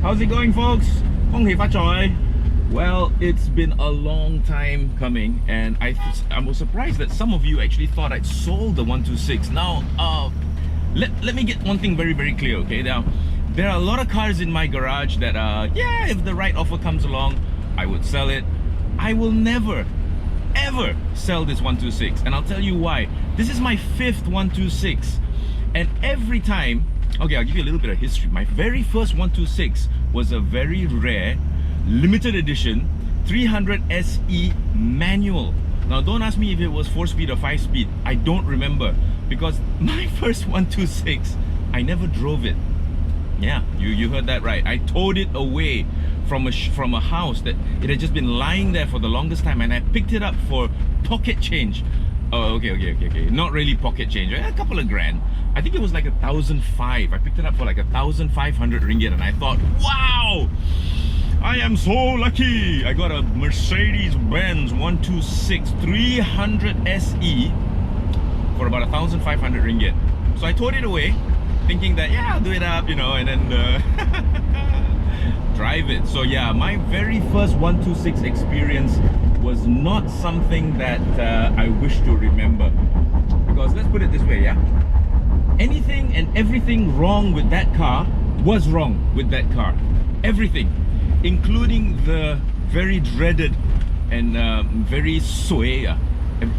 How's it going, folks? Gong XI FA CAI. Well, it's been a long time coming, and I was surprised that some of you actually thought I'd sold the 126. Now, let me get one thing very, very clear, okay? Now, there are a lot of cars in my garage that, yeah, if the right offer comes along, I would sell it. I will never, ever sell this 126, and I'll tell you why. This is my 5th 126, and every time, okay, I'll give you a little bit of history. My very first 126 was a very rare, limited edition 300 SE manual. Now, don't ask me if it was 4-speed or 5-speed. I don't remember, because my first 126, I never drove it. Yeah, you heard that right. I towed it away from a house that it had just been lying there for the longest time, and I picked it up for pocket change. Oh, okay. Not really pocket change, a couple of grand. I think it was like 1,500. I picked it up for like 1,500 ringgit, and I thought, wow, I am so lucky. I got a Mercedes-Benz 126 300 SE for about 1,500 ringgit. So I towed it away, thinking that, yeah, I'll do it up, you know, and then drive it. So yeah, my very first 126 experience was not something that I wish to remember. Because let's put it this way, yeah? Anything and everything wrong with that car was wrong with that car. Everything, including the very dreaded and very soya.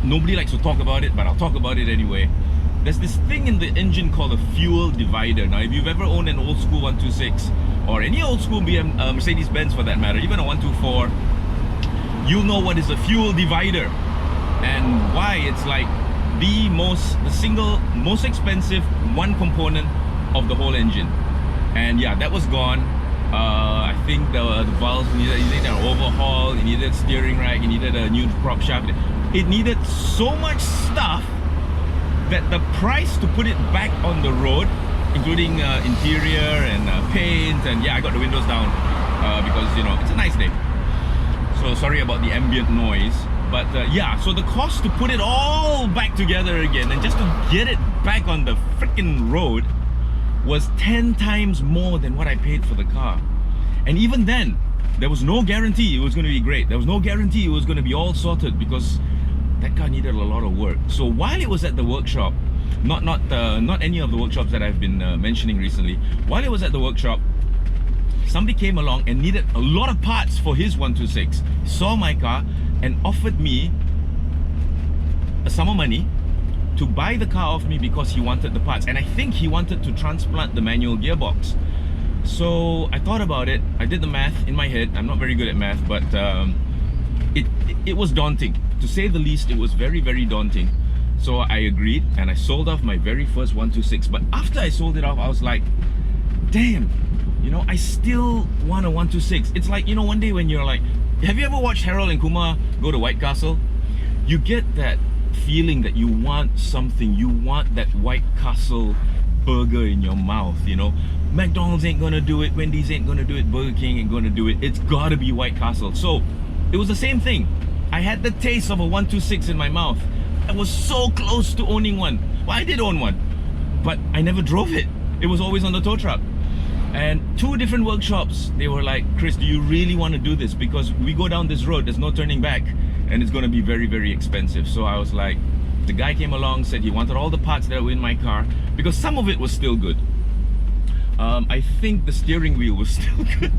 Nobody likes to talk about it, but I'll talk about it anyway. There's this thing in the engine called a fuel divider. Now, if you've ever owned an old school 126 or any old school Mercedes-Benz for that matter, even a 124, you'll know what is a fuel divider and why it's like the single most expensive one component of the whole engine. And yeah, that was gone. I think the valves needed an overhaul, it needed steering rack, it needed a new prop shaft. It needed so much stuff that the price to put it back on the road, including interior and paint, and yeah, I got the windows down because, you know, it's a nice day. So sorry about the ambient noise. But yeah, so the cost to put it all back together again and just to get it back on the freaking road was 10 times more than what I paid for the car. And even then, there was no guarantee it was going to be great. There was no guarantee it was going to be all sorted, because that car needed a lot of work. So while it was at the workshop, not any of the workshops that I've been mentioning recently, while it was at the workshop, somebody came along and needed a lot of parts for his 126, saw my car and offered me a sum of money to buy the car off me because he wanted the parts. And I think he wanted to transplant the manual gearbox. So I thought about it, I did the math in my head. I'm not very good at math, but it was daunting. To say the least, it was very, very daunting. So I agreed and I sold off my very first 126. But after I sold it off, I was like, damn, you know, I still want a 126. It's like, you know, one day when you're like, have you ever watched Harold and Kumar go to White Castle? You get that feeling that you want something. You want that White Castle burger in your mouth, you know. McDonald's ain't gonna do it, Wendy's ain't gonna do it, Burger King ain't gonna do it. It's gotta be White Castle. So it was the same thing. I had the taste of a 126 in my mouth. I was so close to owning one. Well, I did own one, but I never drove it. It was always on the tow truck. And 2 different workshops, they were like, Chris, do you really want to do this? Because we go down this road, there's no turning back, and it's going to be very, very expensive. So I was like, the guy came along, said he wanted all the parts that were in my car, because some of it was still good. I think the steering wheel was still good.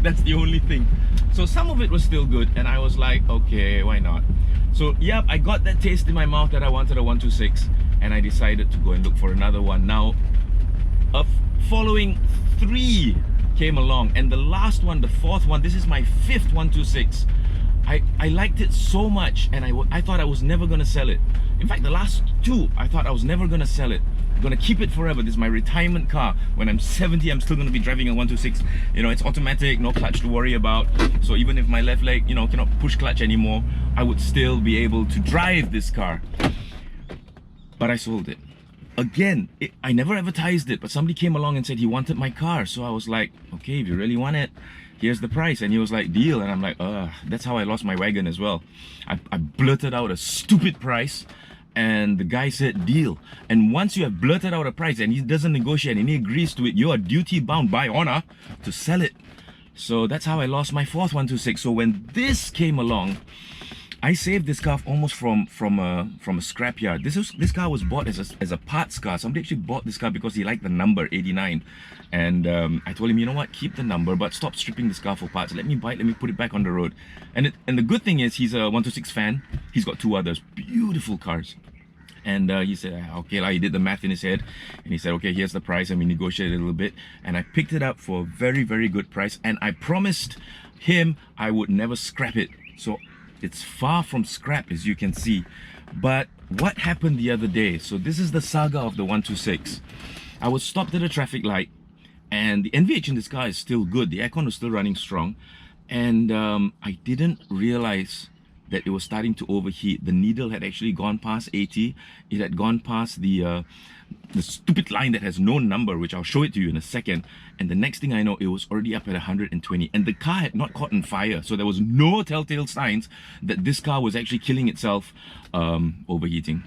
That's the only thing. So some of it was still good, and I was like, okay, why not? So yep, I got that taste in my mouth that I wanted a 126, and I decided to go and look for another one. Now, following 3 came along, and the last one, the 4th one, this is my 5th 126. I liked it so much, and I thought I was never gonna sell it. In fact, the last 2, I thought I was never gonna sell it. I'm gonna keep it forever. This is my retirement car. When I'm 70, I'm still gonna be driving a 126. You know, it's automatic, no clutch to worry about. So even if my left leg, you know, cannot push clutch anymore, I would still be able to drive this car. But I sold it. Again, I never advertised it, but somebody came along and said he wanted my car. So I was like, okay, if you really want it, here's the price. And he was like, deal. And I'm like, that's how I lost my wagon as well. I blurted out a stupid price, And the guy said, deal. And once you have blurted out a price and he doesn't negotiate and he agrees to it, you are duty bound by honor to sell it. So that's how I lost my fourth 126. So when this came along, I saved this car almost from a scrapyard. This car was bought as a parts car. Somebody actually bought this car because he liked the number 89, and I told him, you know what, keep the number, but stop stripping this car for parts. Let me buy it. Let me put it back on the road. And the good thing is he's a 126 fan. He's got two others, beautiful cars. And he said, okay, he did the math in his head, and he said, okay, here's the price, and we negotiated a little bit, and I picked it up for a very, very good price, and I promised him I would never scrap it. So it's far from scrap, as you can see. But what happened the other day? So this is the saga of the 126. I was stopped at a traffic light, and the NVH in this car is still good. The aircon was still running strong, and I didn't realize that it was starting to overheat. The needle had actually gone past 80. It had gone past the stupid line that has no number, which I'll show it to you in a second. And the next thing I know, it was already up at 120. And the car had not caught on fire. So there was no telltale signs that this car was actually killing itself overheating.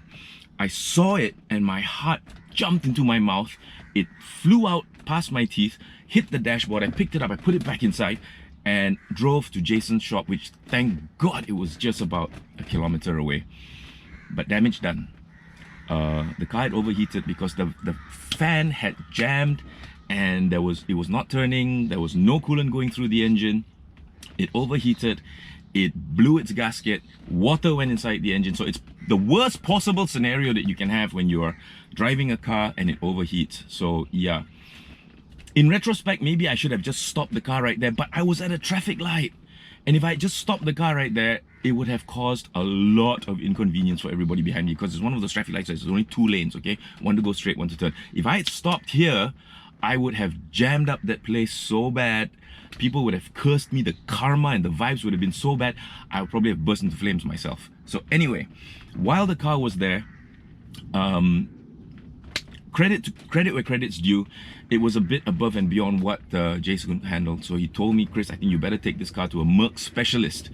I saw it and my heart jumped into my mouth. It flew out past my teeth, hit the dashboard. I picked it up, I put it back inside, and drove to Jason's shop, which thank God it was just about a kilometer away. But damage done. The car had overheated because the fan had jammed, and it was not turning. There was no coolant going through the engine. It overheated. It blew its gasket. Water went inside the engine. So it's the worst possible scenario that you can have when you're driving a car and it overheats. So yeah. In retrospect, maybe I should have just stopped the car right there, but I was at a traffic light. And if I just stopped the car right there, it would have caused a lot of inconvenience for everybody behind me, because it's one of those traffic lights, there's only two lanes, okay? One to go straight, one to turn. If I had stopped here, I would have jammed up that place so bad. People would have cursed me, the karma and the vibes would have been so bad, I would probably have burst into flames myself. So anyway, while the car was there, credit where credit's due, it was a bit above and beyond what Jason handled. So he told me, Chris, I think you better take this car to a Merc specialist.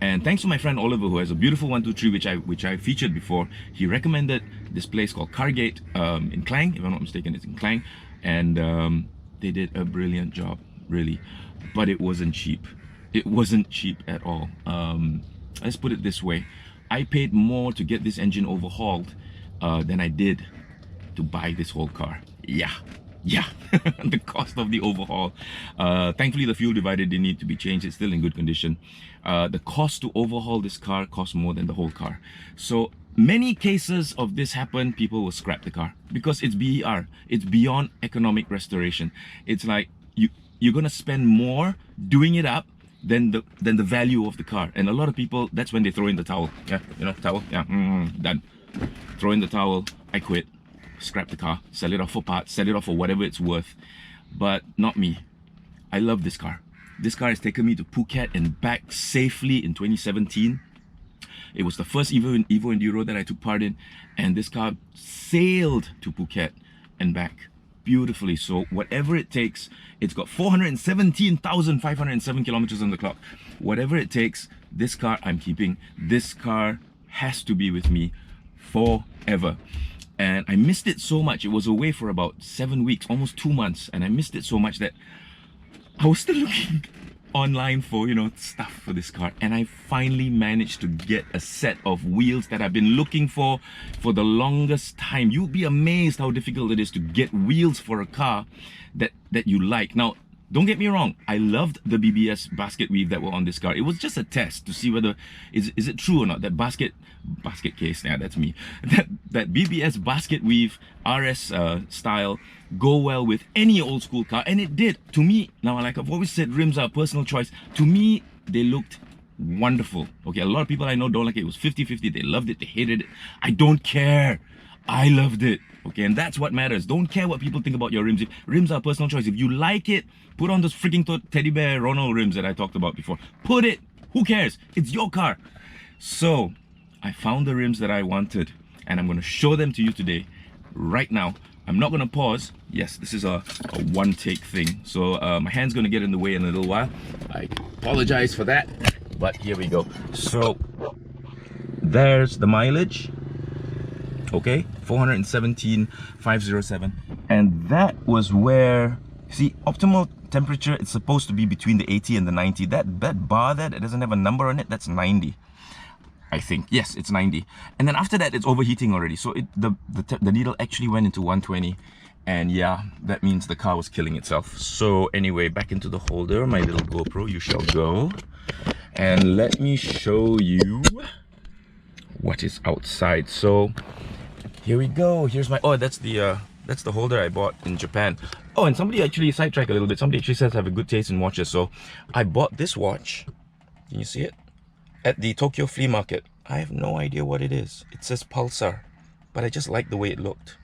And thanks to my friend Oliver, who has a beautiful 123 which I featured before, he recommended this place called Cargate in Klang, if I'm not mistaken. It's in Klang, and they did a brilliant job, really. But it wasn't cheap. It wasn't cheap at all. Let's put it this way: I paid more to get this engine overhauled than I did to buy this whole car. Yeah, the cost of the overhaul. Thankfully, the fuel divider didn't need to be changed. It's still in good condition. The cost to overhaul this car cost more than the whole car. So many cases of this happen, people will scrap the car because it's BER. It's beyond economic restoration. It's like you're gonna spend more doing it up than the value of the car. And a lot of people, that's when they throw in the towel. Yeah, you know, towel. Yeah, done. Throw in the towel. I quit. Scrap the car, sell it off for parts, sell it off for whatever it's worth. But not me. I love this car. This car has taken me to Phuket and back safely in 2017. It was the first Evo Enduro that I took part in, and this car sailed to Phuket and back beautifully. So whatever it takes, it's got 417,507 kilometers on the clock. Whatever it takes, this car I'm keeping. This car has to be with me forever. And I missed it so much. It was away for about 7 weeks, almost 2 months, and I missed it so much that I was still looking online for, you know, stuff for this car, and I finally managed to get a set of wheels that I've been looking for the longest time. You'll be amazed how difficult it is to get wheels for a car that you like. Now, don't get me wrong, I loved the BBS basket weave that were on this car. It was just a test to see whether is it true or not that basket case, yeah, that's me, that BBS basket weave RS style go well with any old school car, and it did. To me, now, like I've always said, rims are a personal choice. To me, they looked wonderful. Okay, a lot of people I know don't like it. It was 50-50. They loved it, they hated it. I don't care. I loved it. Okay, and that's what matters. Don't care what people think about your rims. Rims are a personal choice. If you like it, put on those freaking teddy bear Ronald rims that I talked about before. Put it. Who cares? It's your car. So I found the rims that I wanted, and I'm going to show them to you today, right now. I'm not going to pause. Yes, this is a one take thing. So my hand's going to get in the way in a little while. I apologize for that, but here we go. So there's the mileage. Okay, 417,507. And that was where, see, optimal temperature, it's supposed to be between the 80 and the 90. That bar there, that doesn't have a number on it, that's 90. I think, yes, it's 90. And then after that, it's overheating already. So the needle actually went into 120. And yeah, that means the car was killing itself. So anyway, back into the holder, my little GoPro, you shall go. And let me show you what is outside. So here we go. Here's my, oh, that's the holder I bought in Japan. Oh, and somebody actually sidetracked a little bit. Somebody actually says I have a good taste in watches. So I bought this watch. Can you see it? At the Tokyo flea market. I have no idea what it is. It says Pulsar, but I just like the way it looked.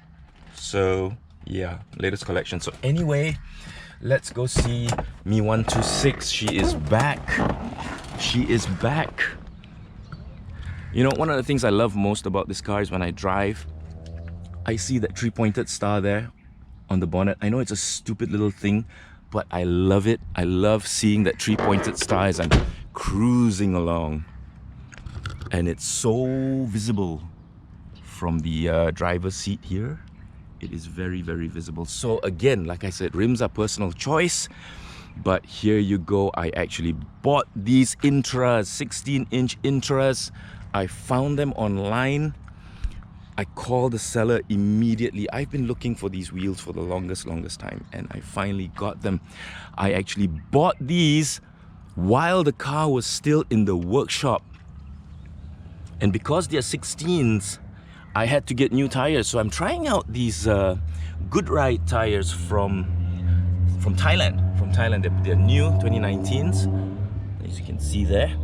So yeah, latest collection. So anyway, let's go see Mi 126. She is back. She is back. You know, one of the things I love most about this car is when I drive, I see that three-pointed star there on the bonnet. I know it's a stupid little thing, but I love it. I love seeing that three-pointed star as I'm cruising along. And it's so visible from the driver's seat here. It is very, very visible. So again, like I said, rims are personal choice. But here you go. I actually bought these Intras, 16-inch Intras. I found them online. I called the seller immediately. I've been looking for these wheels for the longest time, and I finally got them. I actually bought these while the car was still in the workshop. And because they're 16s, I had to get new tires. So I'm trying out these Good Ride tires from Thailand. They're new 2019s, as you can see there.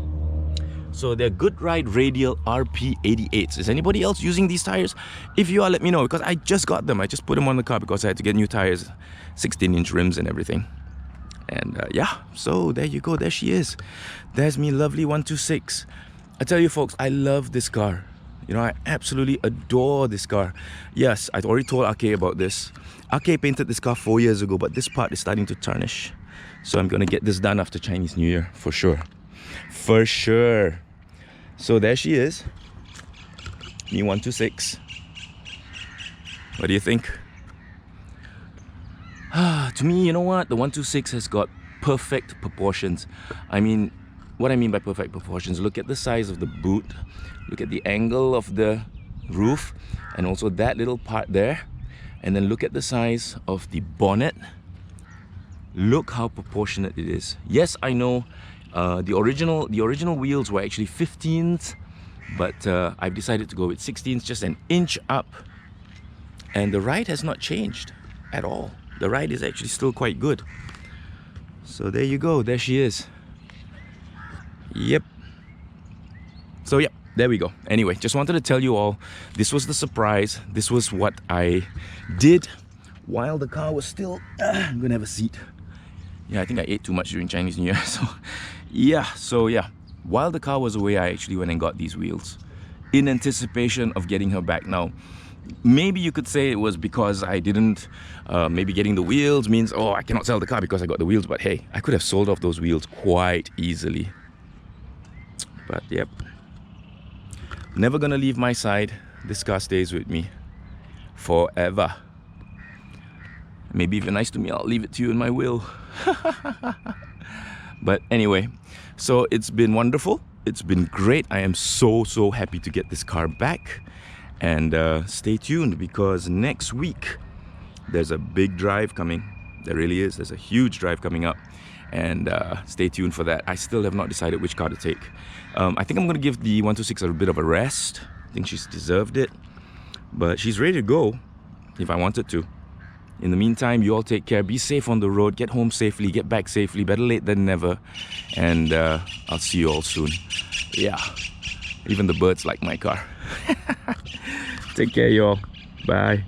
So they're Good Ride Radial RP88s. Is anybody else using these tires? If you are, let me know, because I just got them. I just put them on the car because I had to get new tires, 16-inch rims and everything. And yeah, so there you go. There she is. There's me lovely 126. I tell you folks, I love this car. You know, I absolutely adore this car. Yes, I've already told Ake about this. Ake painted this car 4 years ago, but this part is starting to tarnish. So I'm gonna get this done after Chinese New Year, for sure. For sure. So there she is. Mi 126. What do you think? To me, you know what? The 126 has got perfect proportions. I mean, what I mean by perfect proportions, look at the size of the boot. Look at the angle of the roof, and also that little part there. And then look at the size of the bonnet. Look how proportionate it is. Yes, I know the original wheels were actually 15s, but I've decided to go with 16s, just an inch up. And the ride has not changed at all. The ride is actually still quite good. So there you go. There she is. Yep. So yep. There we go. Anyway, just wanted to tell you all, this was the surprise. This was what I did while the car was still... I'm gonna have a seat. Yeah, I think I ate too much during Chinese New Year. So yeah. While the car was away, I actually went and got these wheels in anticipation of getting her back. Now, maybe you could say it was because I didn't... maybe getting the wheels means, oh, I cannot sell the car because I got the wheels. But hey, I could have sold off those wheels quite easily. But yep. Never gonna leave my side. This car stays with me forever. Maybe if you're nice to me, I'll leave it to you in my will. But anyway, so it's been wonderful. It's been great. I am so happy to get this car back. And stay tuned, because next week there's a big drive coming. There really is. There's a huge drive coming up. And stay tuned for that. I still have not decided which car to take. I think I'm going to give the 126 a bit of a rest. I think she's deserved it. But she's ready to go if I wanted to. In the meantime, you all take care. Be safe on the road. Get home safely. Get back safely. Better late than never. And I'll see you all soon. Yeah. Even the birds like my car. Take care, y'all. Bye.